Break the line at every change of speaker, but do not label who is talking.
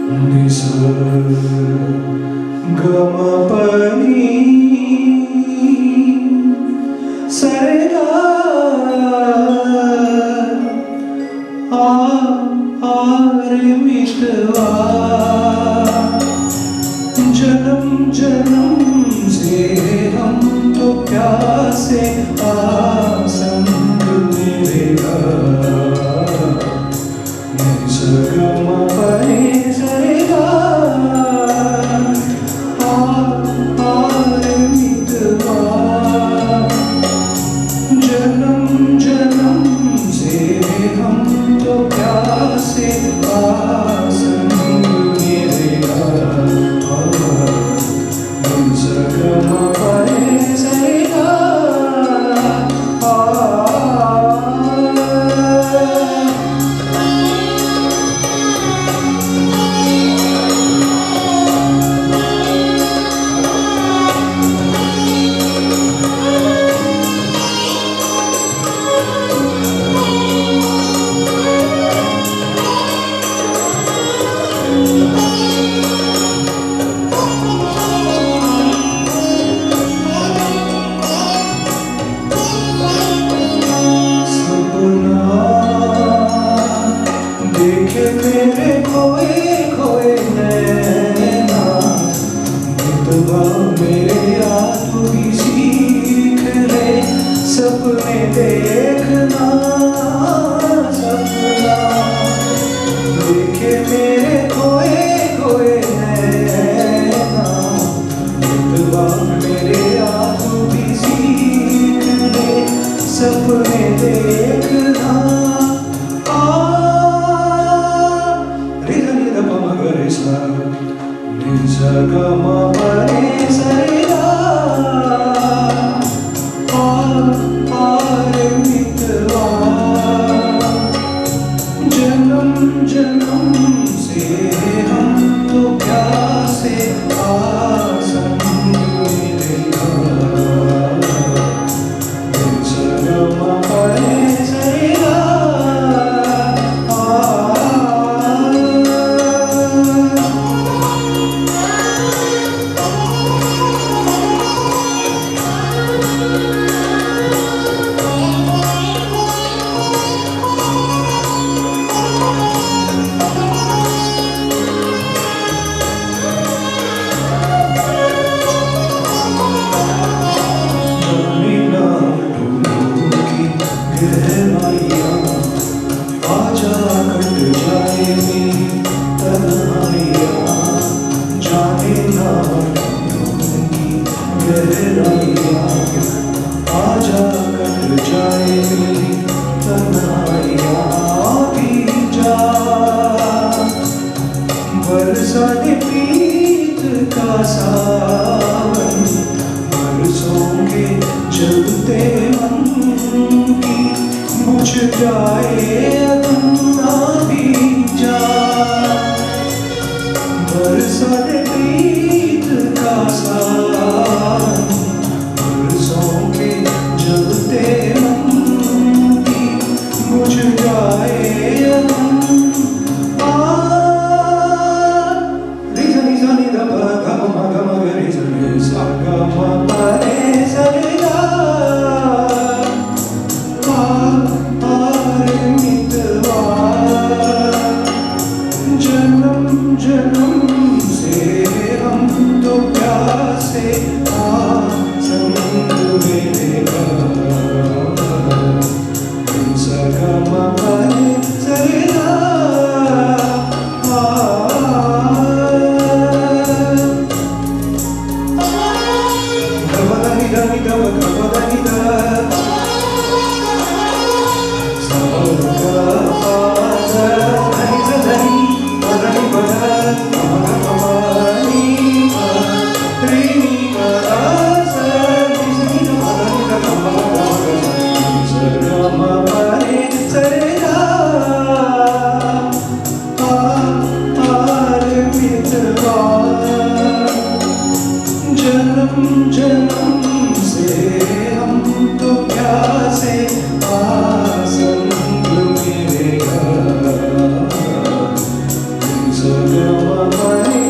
నిస గమ పని సరేగా आरे मितवा जन्म जन्म से हम तो प्यासे संग मिलेगा निसर्गम परे सरेगा आरे मितवा जन्म जन्म से हम तो प्यासे संग मिलेगा निसर्गम परे सरेगा मेरे खोए खोए नैना मितवा मेरे याद भी सीख ले सपने देखना सपना देखे मेरे खोए खोए नैना मितवा मेरे याद भी सीख ले सपने देखना निसर्गम परे सरेगा आरे मितवा जन्म जन्म से हम तो प्यासे संग मिलेगा निसर्गम परे सरेगा आजा कट जाए मेरी तन्हाइयाँ जाने ना दूंगी गहराइयाँ आजा कट जाए मेरी तन्हाइयाँ भी जा बरसा दे प्रीत का सावन बरसों के चलते मन की मुझ जाए ना भी जा बरसा दे प्रीत का सावन बरसों के जलते मन की मुझ जाए रिजा निजा निधा पा गा मा गा मा गा रिजा निजा गा मा पा रे सा रे गा आरे मितवा जन्म जन्म से हम तो प्यासे संग मिलेगा निसर्गम परे सरेगा गपदानी दानी दव गपदानी दा निसर्गम परे सरेगा స గ మ ప రే